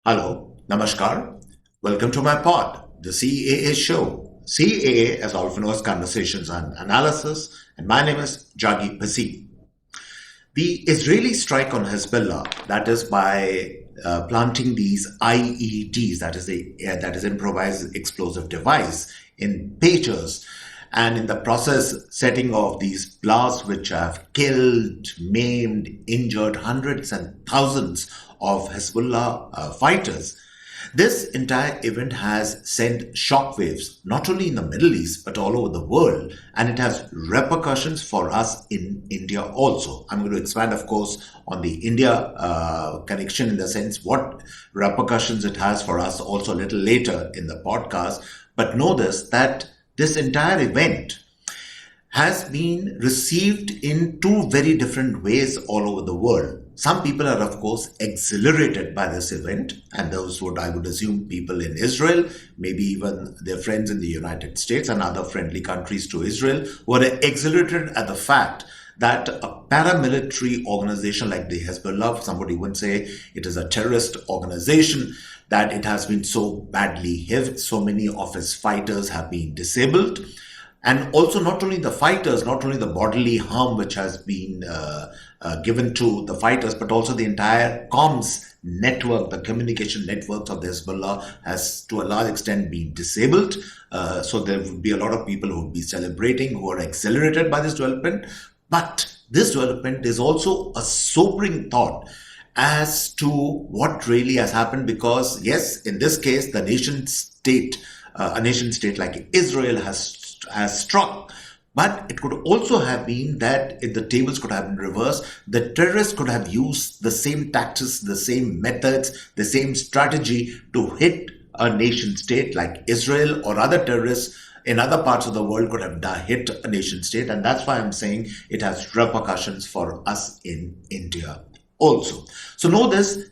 Hello, Namaskar. Welcome to my pod, the CAA Show. CAA, as all of you know, is Conversations and Analysis, and my name is Juggi Bhasin. The Israeli strike on Hezbollah, that is by planting these IEDs, that is improvised explosive device in pagers, and in the process setting off these blasts which have killed, maimed, injured hundreds and thousands of Hezbollah fighters. This entire event has sent shockwaves not only in the Middle East but all over the world, and it has repercussions for us in India also. I'm going to expand, of course, on the India connection in the sense what repercussions it has for us also a little later in the podcast. But know this, that this entire event has been received in two very different ways all over the world. Some people are, of course, exhilarated by this event, and those would, I would assume, people in Israel, maybe even their friends in the United States and other friendly countries to Israel, who are exhilarated at the fact that a paramilitary organization like the Hezbollah, somebody would say it is a terrorist organization, that it has been so badly hit, so many of its fighters have been disabled. And also not only the fighters, not only the bodily harm which has been given to the fighters, but also the entire comms network, the communication networks of the Hezbollah has to a large extent been disabled. So there would be a lot of people who would be celebrating, who are exhilarated by this development. But this development is also a sobering thought as to what really has happened, because yes, in this case, the nation state, a nation state like Israel has struck. But it could also have been that if the tables could have been reversed, the terrorists could have used the same tactics, the same methods, the same strategy to hit a nation state like Israel, or other terrorists in other parts of the world could have hit a nation state. And that's why I'm saying it has repercussions for us in India also. So know this,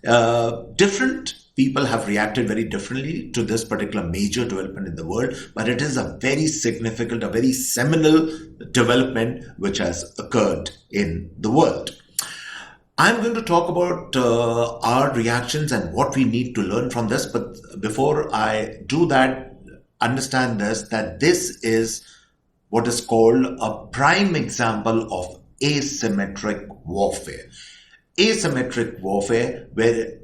different people have reacted very differently to this particular major development in the world, but it is a very significant, a very seminal development which has occurred in the world. I'm going to talk about our reactions and what we need to learn from this. But before I do that, understand this, that this is what is called a prime example of asymmetric warfare. Asymmetric warfare, where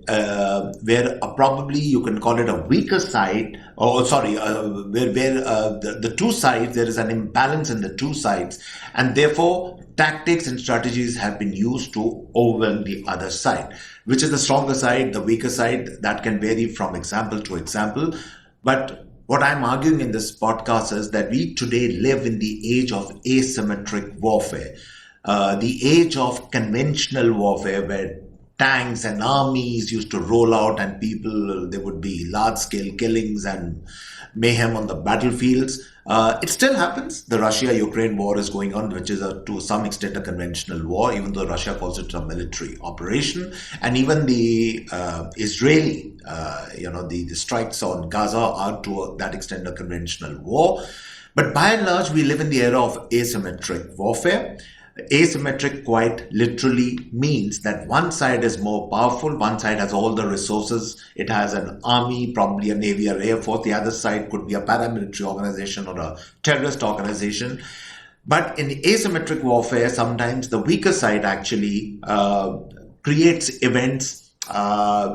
probably you can call it a weaker side, or sorry, where the two sides, there is an imbalance in the two sides, and therefore tactics and strategies have been used to overwhelm the other side. Which is the stronger side, the weaker side? That can vary from example to example. But what I'm arguing in this podcast is that we today live in the age of asymmetric warfare. The age of conventional warfare, where tanks and armies used to roll out and people, there would be large-scale killings and mayhem on the battlefields. It still happens. The Russia-Ukraine war is going on, which is to some extent a conventional war, even though Russia calls it a military operation. And even the Israeli, the strikes on Gaza are to that extent a conventional war. But by and large, we live in the era of asymmetric warfare. Asymmetric quite literally means that one side is more powerful, one side has all the resources, it has an army, probably a navy or air force, the other side could be a paramilitary organization or a terrorist organization. But in asymmetric warfare, sometimes the weaker side actually creates events,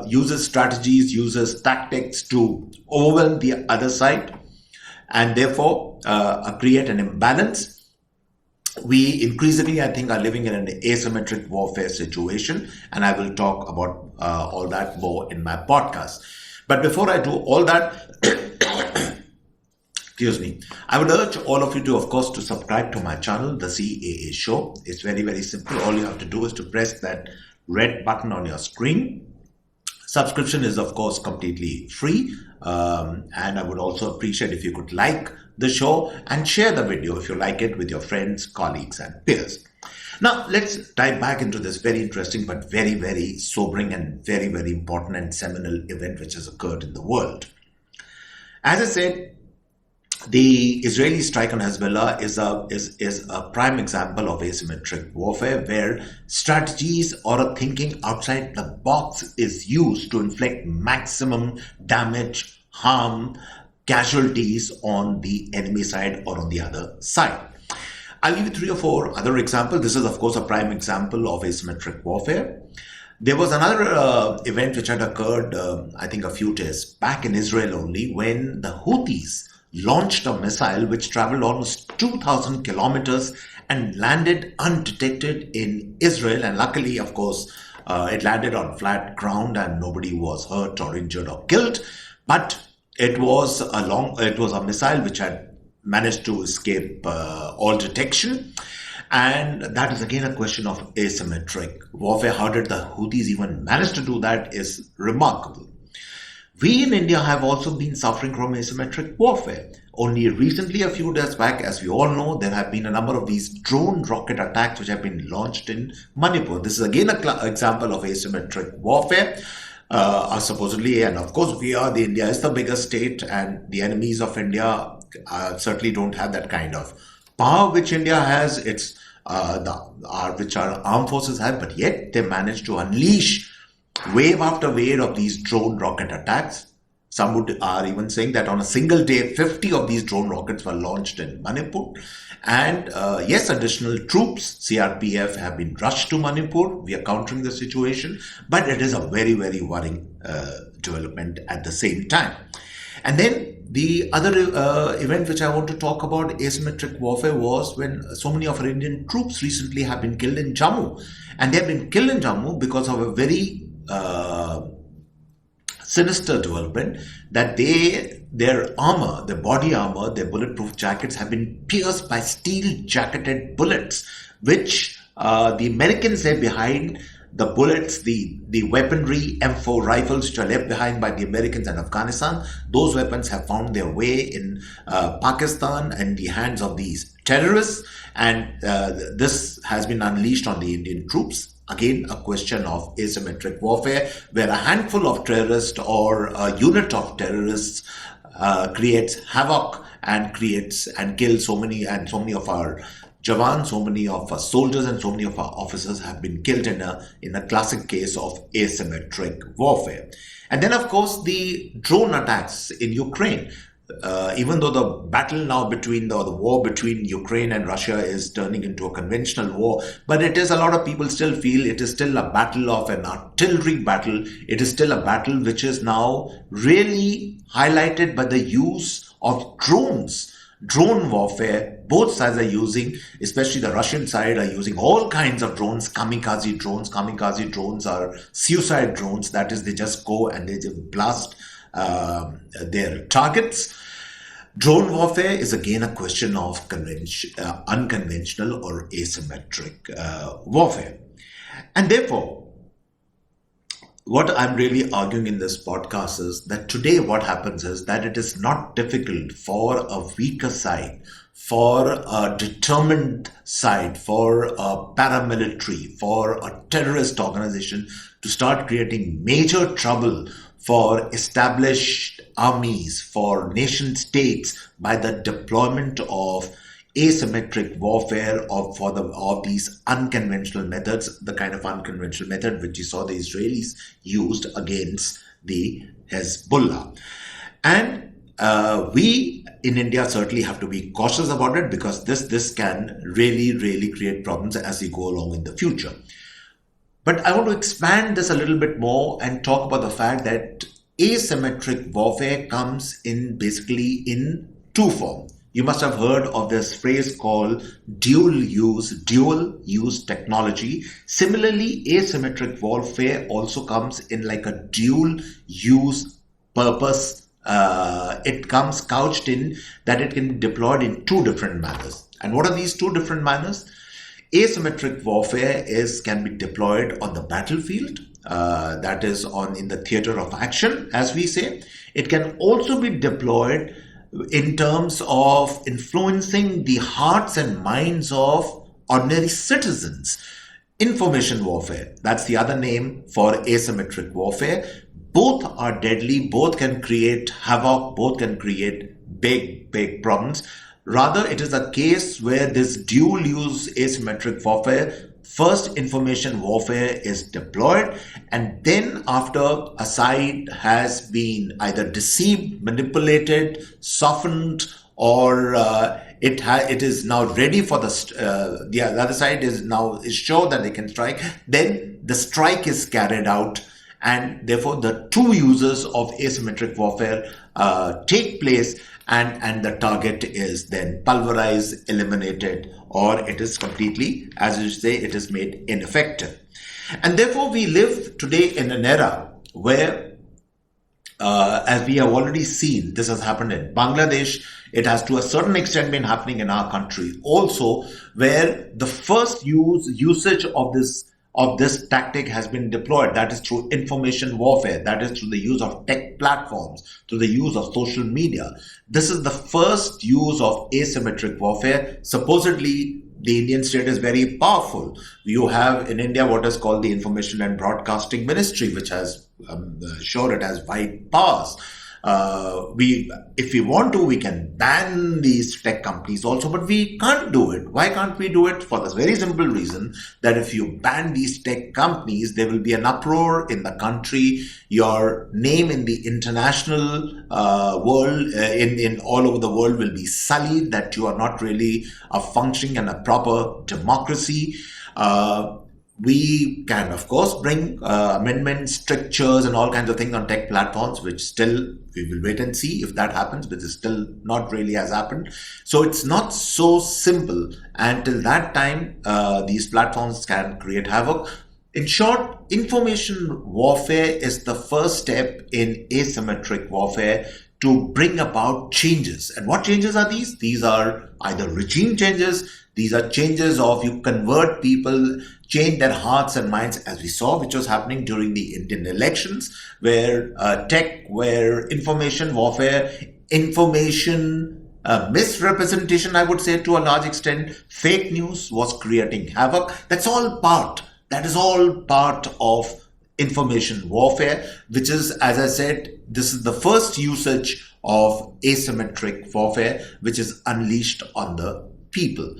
uses strategies, uses tactics to overwhelm the other side, and therefore create an imbalance. We increasingly, I think, are living in an asymmetric warfare situation, and I will talk about all that more in my podcast. But before I do all that, excuse me, I would urge all of you to, of course, to subscribe to my channel, the CAA Show. It's very, very simple. All you have to do is to press that red button on your screen. Subscription is, of course, completely free. And I would also appreciate if you could like the show and share the video if you like it with your friends, colleagues, and peers. Now, let's dive back into this very interesting but very, very sobering and very, very important and seminal event which has occurred in the world. As I said, the Israeli strike on Hezbollah is a prime example of asymmetric warfare, where strategies or a thinking outside the box is used to inflict maximum damage, harm, casualties on the enemy side or on the other side. I'll give you 3 or 4 other examples. This is, of course, a prime example of asymmetric warfare. There was another event which had occurred, I think, a few days back in Israel only, when the Houthis launched a missile which traveled almost 2,000 kilometers and landed undetected in Israel. And luckily, of course, it landed on flat ground and nobody was hurt or injured or killed. But it was a missile which had managed to escape all detection. And that is again a question of asymmetric warfare. How did the Houthis even manage to do that is remarkable. We in India have also been suffering from asymmetric warfare. Only recently, a few days back, as we all know, there have been a number of these drone rocket attacks which have been launched in Manipur. This is again an example of asymmetric warfare. Supposedly, and of course, India is the biggest state, and the enemies of India certainly don't have that kind of power which India has. It's which our armed forces have, but yet they managed to unleash wave after wave of these drone rocket attacks. Some are even saying that on a single day, 50 of these drone rockets were launched in Manipur. And yes, additional troops, CRPF, have been rushed to Manipur. We are countering the situation, but it is a very, very worrying development at the same time. And then the other event which I want to talk about, asymmetric warfare, was when so many of our Indian troops recently have been killed in Jammu. And they have been killed in Jammu because of a very sinister development that their armor, their body armor, their bulletproof jackets have been pierced by steel-jacketed bullets, which the Americans left behind. The bullets, the weaponry, M4 rifles which are left behind by the Americans in Afghanistan, those weapons have found their way in Pakistan and the hands of these terrorists, and this has been unleashed on the Indian troops. Again, a question of asymmetric warfare, where a handful of terrorists or a unit of terrorists creates havoc and kills so many of our Jawan, so many of our soldiers and so many of our officers have been killed in a classic case of asymmetric warfare. And then, of course, the drone attacks in Ukraine. Even though the battle now the war between Ukraine and Russia is turning into a conventional war, but a lot of people still feel it is still a battle of an artillery battle. It is still a battle which is now really highlighted by the use of drones. Drone warfare, both sides are using, especially the Russian side, are using all kinds of drones, kamikaze drones. Kamikaze drones are suicide drones. That is, they just go and they just blast their targets. Drone warfare is again a question of unconventional or asymmetric warfare. And therefore, what I'm really arguing in this podcast is that today what happens is that it is not difficult for a weaker side, for a determined side, for a paramilitary, for a terrorist organization to start creating major trouble for established armies, for nation states, by the deployment of asymmetric warfare of these unconventional methods, the kind of unconventional method which you saw the Israelis used against the Hezbollah. And we in India certainly have to be cautious about it, because this can really create problems as we go along in the future. But I want to expand this a little bit more and talk about the fact that asymmetric warfare comes in basically in two forms. You must have heard of this phrase called dual use technology. Similarly, asymmetric warfare also comes in like a dual use purpose. It comes couched in that it can be deployed in two different manners. And what are these two different manners? Asymmetric warfare can be deployed on the battlefield, that is in the theater of action, as we say. It can also be deployed in terms of influencing the hearts and minds of ordinary citizens. Information warfare, that's the other name for asymmetric warfare. Both are deadly, both can create havoc, both can create big problems. Rather, it is a case where this dual use asymmetric warfare first information warfare is deployed, and then after a side has been either deceived, manipulated, softened, or it is now ready for the other side is sure that they can strike, then the strike is carried out, and therefore the two uses of asymmetric warfare take place, and the target is then pulverized, eliminated, or it is completely, as you say, it is made ineffective. And therefore we live today in an era where, as we have already seen, this has happened in Bangladesh. It has to a certain extent been happening in our country also, where the first usage of this tactic has been deployed. That is through information warfare. That is through the use of tech platforms, through the use of social media. This is the first use of asymmetric warfare. Supposedly, the Indian state is very powerful. You have in India what is called the Information and Broadcasting Ministry, which has sure it has wide powers. If we want to, we can ban these tech companies also, but we can't do it. Why can't we do it? For the very simple reason that if you ban these tech companies, there will be an uproar in the country. Your name in the international world, in all over the world, will be sullied, that you are not really a functioning and a proper democracy. We can, of course, bring amendments, strictures, and all kinds of things on tech platforms, which still we will wait and see if that happens, but it's still not really has happened. So it's not so simple. Until that time, these platforms can create havoc. In short, information warfare is the first step in asymmetric warfare to bring about changes. And what changes are these? These are either regime changes. These are changes of you convert people, change their hearts and minds, as we saw, which was happening during the Indian elections, where where information warfare, information misrepresentation, I would say to a large extent, fake news was creating havoc. That is all part of information warfare, which is, as I said, this is the first usage of asymmetric warfare, which is unleashed on the people.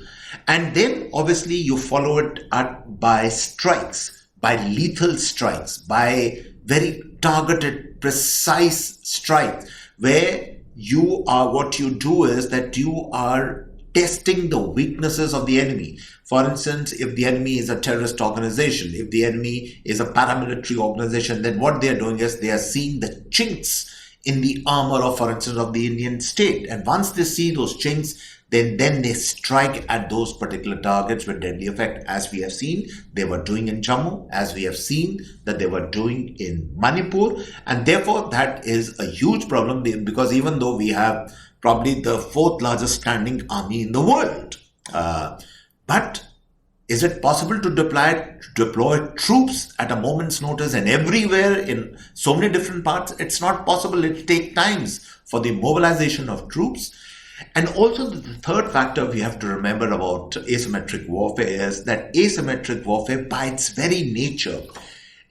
And then obviously you follow it up by strikes, by lethal strikes, by very targeted, precise strikes, where what you do is that you are testing the weaknesses of the enemy. For instance, if the enemy is a terrorist organization, if the enemy is a paramilitary organization, then what they are doing is they are seeing the chinks in the armor of, for instance, of the Indian state. And once they see those chinks, then they strike at those particular targets with deadly effect, as we have seen they were doing in Jammu, as we have seen that they were doing in Manipur. And therefore, that is a huge problem, because even though we have probably the fourth largest standing army in the world, but is it possible to deploy troops at a moment's notice and everywhere in so many different parts? It's not possible. It takes times for the mobilization of troops. And also the third factor we have to remember about asymmetric warfare is that asymmetric warfare, by its very nature,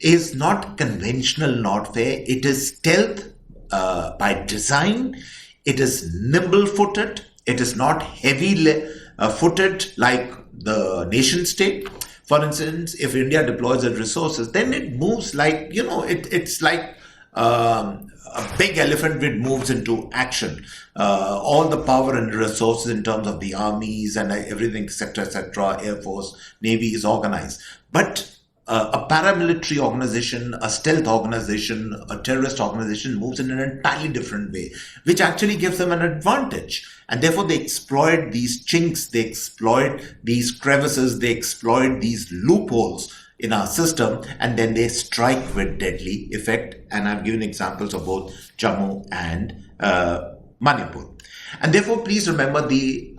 is not conventional warfare. It is stealth by design. It is nimble-footed. It is not heavy-footed like the nation state. For instance, if India deploys its resources, then it moves like, it's like a big elephant which moves into action. All the power and resources in terms of the armies and everything, etc., Air Force, Navy is organized. But a paramilitary organization, a stealth organization, a terrorist organization moves in an entirely different way, which actually gives them an advantage. And therefore, they exploit these chinks, they exploit these crevices, they exploit these loopholes in our system, and then they strike with deadly effect. And I've given examples of both Jammu and Manipur. And therefore, please remember the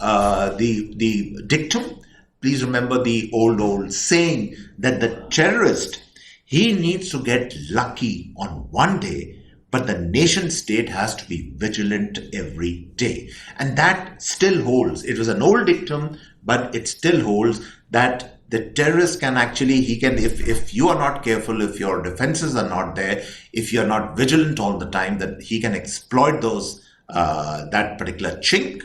dictum. Please remember the old saying that the terrorist, he needs to get lucky on one day, but the nation state has to be vigilant every day. And that still holds. It was an old dictum, but it still holds that the terrorist can actually, if you are not careful, if your defenses are not there, if you're not vigilant all the time, that he can exploit that particular chink.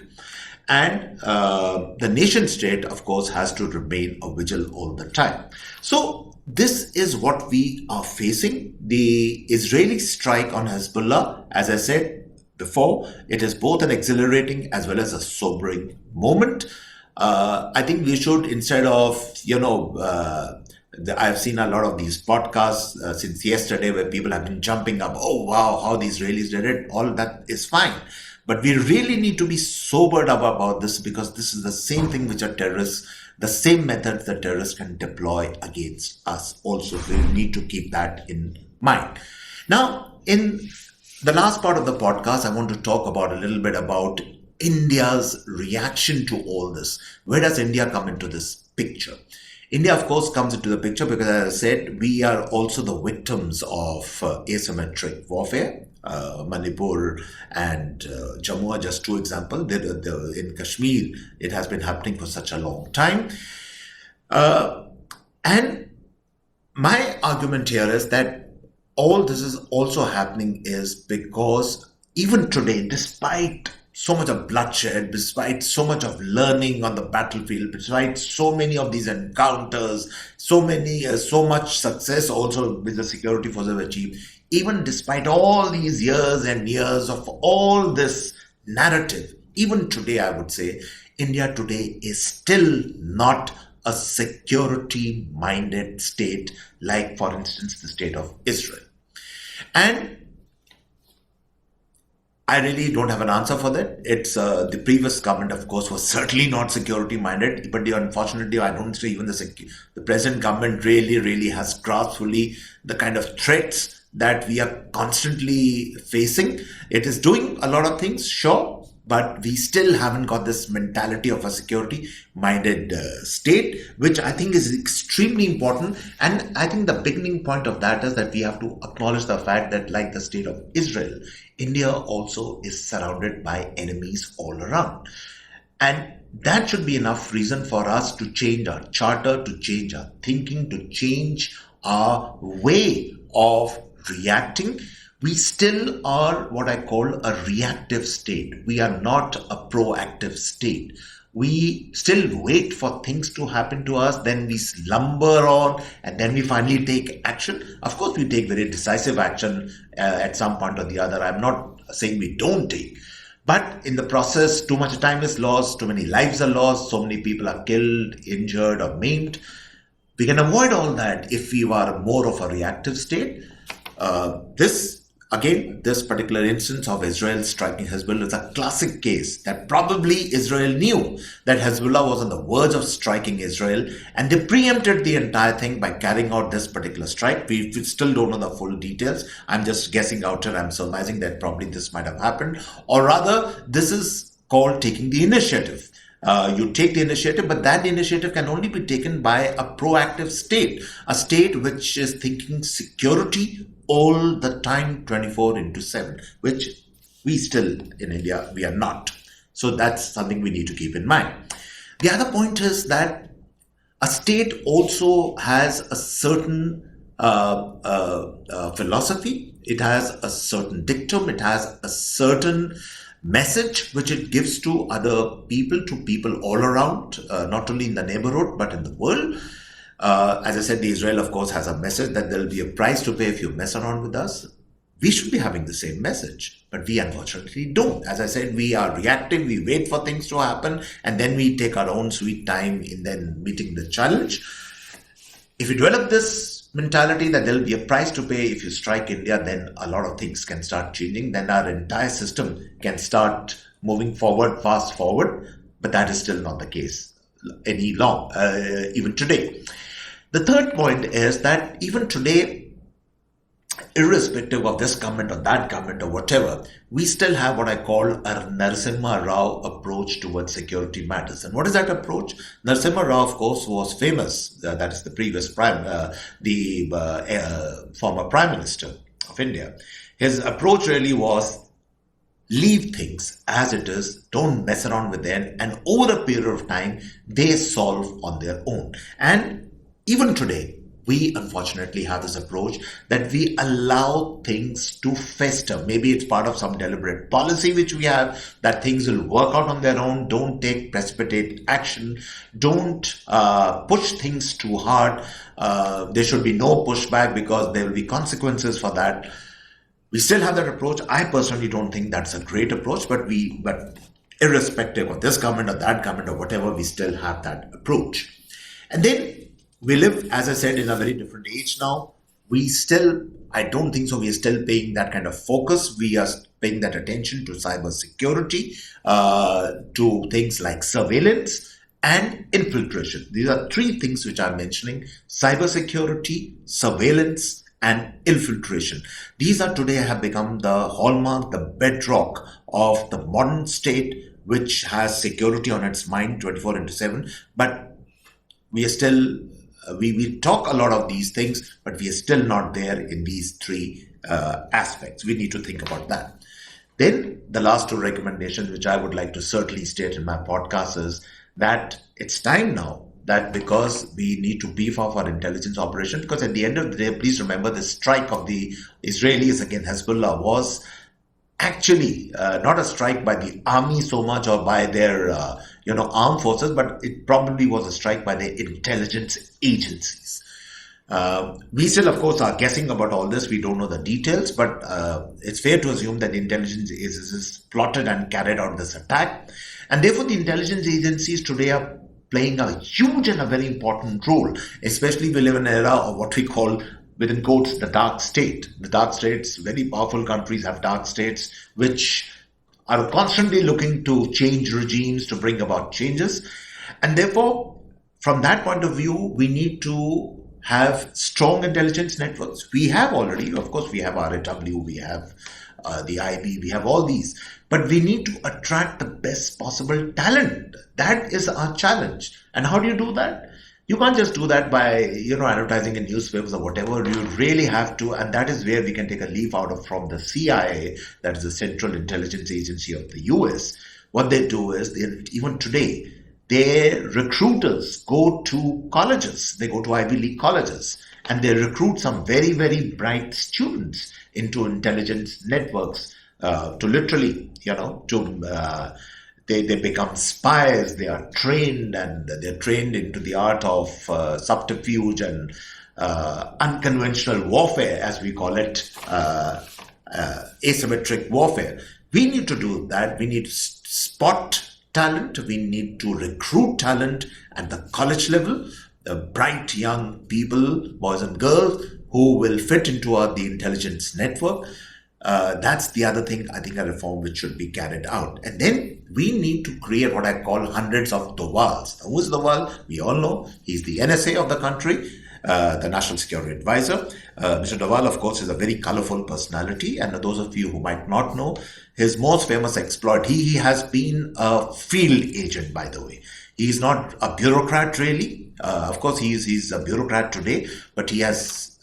And the nation state, of course, has to remain a vigil all the time. So this is what we are facing. The Israeli strike on Hezbollah, as I said before, it is both an exhilarating as well as a sobering moment. I think we should, instead of, I've seen a lot of these podcasts since yesterday where people have been jumping up, oh, wow, how the Israelis did it. All that is fine. But we really need to be sobered up about this, because this is the same thing which are terrorists, the same methods that terrorists can deploy against us. Also, we need to keep that in mind. Now, in the last part of the podcast, I want to talk about a little bit about India's reaction to all this. Where does India come into this picture? India, of course, comes into the picture because, as I said, we are also the victims of asymmetric warfare. Manipur and Jammu are just two examples. In Kashmir, it has been happening for such a long time. And my argument here is that all this is also happening is because even today, despite so much of bloodshed, despite so much of learning on the battlefield, despite so many of these encounters, so much success also with the security forces have achieved, even despite all these years and years of all this narrative, even today, I would say, India today is still not a security-minded state like, for instance, the state of Israel. And I really don't have an answer for that. It's the previous government, of course, was certainly not security-minded, but unfortunately, I don't say even the present government really has grasped fully the kind of threats that we are constantly facing. It is doing a lot of things, sure, but we still haven't got this mentality of a security-minded state, which I think is extremely important. And I think the beginning point of that is that we have to acknowledge the fact that, like the state of Israel, India also is surrounded by enemies all around. And that should be enough reason for us to change our charter, to change our thinking, to change our way of reacting. We still are what I call a reactive state. We are not a proactive state. We still wait for things to happen to us, then we slumber on, and then we finally take action. Of course, we take very decisive action at some point or the other. I'm not saying we don't take. But in the process, too much time is lost, too many lives are lost, so many people are killed, injured, or maimed. We can avoid all that if we are more of a reactive state. This particular instance of Israel striking Hezbollah is a classic case that probably Israel knew that Hezbollah was on the verge of striking Israel, and they preempted the entire thing by carrying out this particular strike. We still don't know the full details. I'm just guessing out here. I'm surmising that probably this might have happened, or rather, this is called taking the initiative. You take the initiative, but that initiative can only be taken by a proactive state, a state which is thinking security all the time, 24/7, which we still in India, we are not. So that's something we need to keep in mind. The other point is that a state also has a certain philosophy, it has a certain dictum, it has a certain message which it gives to other people, to people all around, not only in the neighborhood but in the world. As I said, Israel, of course, has a message that there will be a price to pay if you mess around with us. We should be having the same message, but we unfortunately don't. As I said, we are reactive, we wait for things to happen, and then we take our own sweet time in then meeting the challenge. If you develop this mentality that there will be a price to pay if you strike India, then a lot of things can start changing. Then our entire system can start moving forward, fast forward, but that is still not the case even today. The third point is that even today, irrespective of this government or that government or whatever, we still have what I call a Narasimha Rao approach towards security matters. And what is that approach? Narasimha Rao, of course, was famous. That is the previous former Prime Minister of India. His approach really was leave things as it is, don't mess around with them, and over a period of time, they solve on their own. And even today, we unfortunately have this approach that we allow things to fester. Maybe it's part of some deliberate policy which we have, that things will work out on their own. Don't take precipitate action. Don't push things too hard. There should be no pushback because there will be consequences for that. We still have that approach. I personally don't think that's a great approach, but irrespective of this government or that government or whatever, we still have that approach. And then we live, as I said, in a very different age now. I don't think so, we are still paying that kind of focus. We are paying that attention to cyber security, to things like surveillance and infiltration. These are three things which I'm mentioning: cyber security, surveillance, and infiltration. These are today have become the hallmark, the bedrock of the modern state, which has security on its mind 24/7. But we are still, we talk a lot of these things, but we are still not there in these three aspects. We need to think about that. Then the last two recommendations, which I would like to certainly state in my podcast, is that it's time now that, because we need to beef up our intelligence operation, because at the end of the day, please remember, the strike of the Israelis against Hezbollah was actually not a strike by the army so much or by their armed forces, but it probably was a strike by the intelligence agencies. We still, of course, are guessing about all this. We don't know the details, but it's fair to assume that the intelligence agencies plotted and carried out this attack. And therefore, the intelligence agencies today are playing a huge and a very important role, especially we live in an era of what we call, within quotes, the dark state. The dark states, very powerful countries have dark states, which are constantly looking to change regimes, to bring about changes. And therefore, from that point of view, we need to have strong intelligence networks. We have already, of course, we have RAW, we have the IB, we have all these. But we need to attract the best possible talent. That is our challenge. And how do you do that? You can't just do that by, advertising in newspapers or whatever. You really have to, and that is where we can take a leaf out of from the CIA, that is the Central Intelligence Agency of the US. What they do is, even today, their recruiters go to colleges. They go to Ivy League colleges, and they recruit some very, very bright students into intelligence networks to literally, they become spies. They are trained, and they're trained into the art of subterfuge and unconventional warfare, as we call it, asymmetric warfare. We need to do that. We need to spot talent. We need to recruit talent at the college level, the bright young people, boys and girls, who will fit into the intelligence network. That's the other thing, I think, a reform which should be carried out. And then we need to create what I call hundreds of Dovals. Now, who is Doval? We all know he's the NSA of the country, the National Security Advisor. Mr. Doval, of course, is a very colorful personality. And those of you who might not know, his most famous exploit, he has been a field agent, by the way. He's not a bureaucrat, really. Of course, he's a bureaucrat today, but he has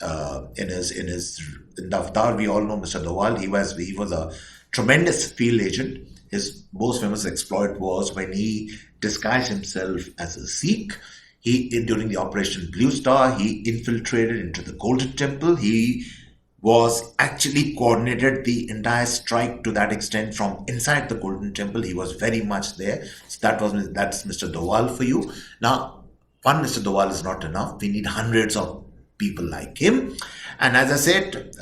in the Avatar, we all know Mr. Doval. He was a tremendous field agent. His most famous exploit was when he disguised himself as a Sikh. During the Operation Blue Star, he infiltrated into the Golden Temple. He was actually coordinated the entire strike to that extent from inside the Golden Temple. He was very much there. So that's Mr. Doval for you. Now, one Mr. Doval is not enough. We need hundreds of people like him. And as I said,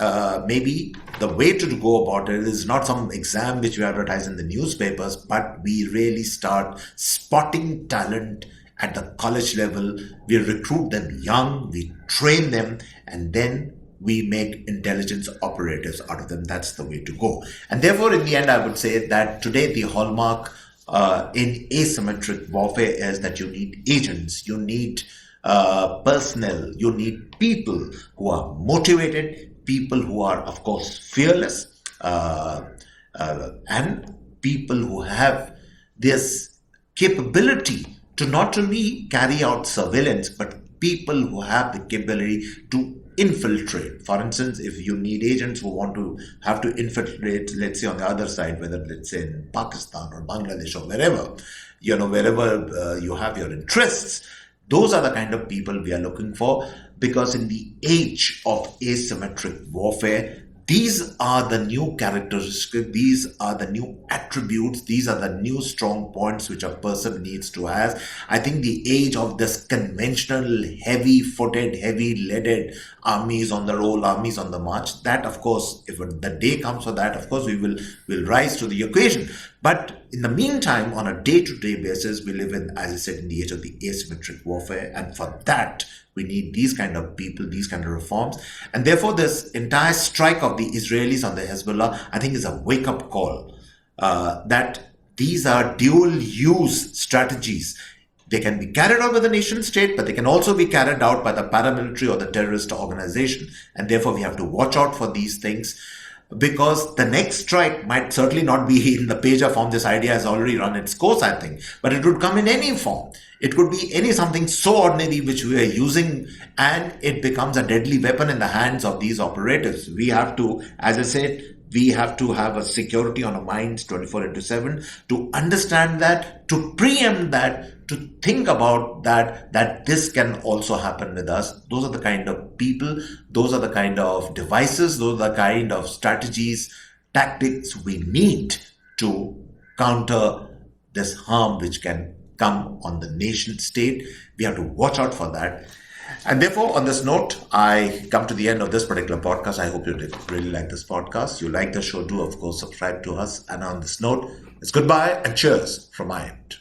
maybe the way to go about it is not some exam which we advertise in the newspapers, but we really start spotting talent at the college level. We recruit them young, we train them, and then we make intelligence operatives out of them. That's the way to go. And therefore, in the end, I would say that today the hallmark in asymmetric warfare is that you need agents, you need personnel, you need people who are motivated, people who are, of course, fearless, and people who have this capability to not only carry out surveillance, but people who have the capability to infiltrate. For instance, if you need agents who have to infiltrate, let's say on the other side, whether let's say in Pakistan or Bangladesh or wherever, wherever you have your interests, Those are the kind of people we are looking for, because in the age of asymmetric warfare, these are the new characteristics, these are the new attributes, these are the new strong points which a person needs to have. I think the age of this conventional, heavy-footed, heavy-leaded armies on the roll, armies on the march, that of course, if the day comes for that, of course we will rise to the occasion. But in the meantime, on a day-to-day basis, we live in, as I said, in the age of the asymmetric warfare, and for that, we need these kind of people, these kind of reforms. And therefore, this entire strike of the Israelis on the Hezbollah, I think, is a wake-up call that these are dual-use strategies. They can be carried out by the nation state, but they can also be carried out by the paramilitary or the terrorist organization. And therefore, we have to watch out for these things, because the next strike might certainly not be in the pager form. This idea has already run its course, I think, but it would come in any form. It could be something so ordinary which we are using, and it becomes a deadly weapon in the hands of these operatives. We have to, as I said, we have to have a security on our minds 24/7 to understand that, to preempt that, to think about that this can also happen with us. Those are the kind of people, those are the kind of devices, those are the kind of strategies, tactics we need to counter this harm which can come on the nation state. We have to watch out for that. And therefore, on this note, I come to the end of this particular podcast. I hope you did really like this podcast. You like the show, do, of course, subscribe to us. And on this note, it's goodbye and cheers from my end.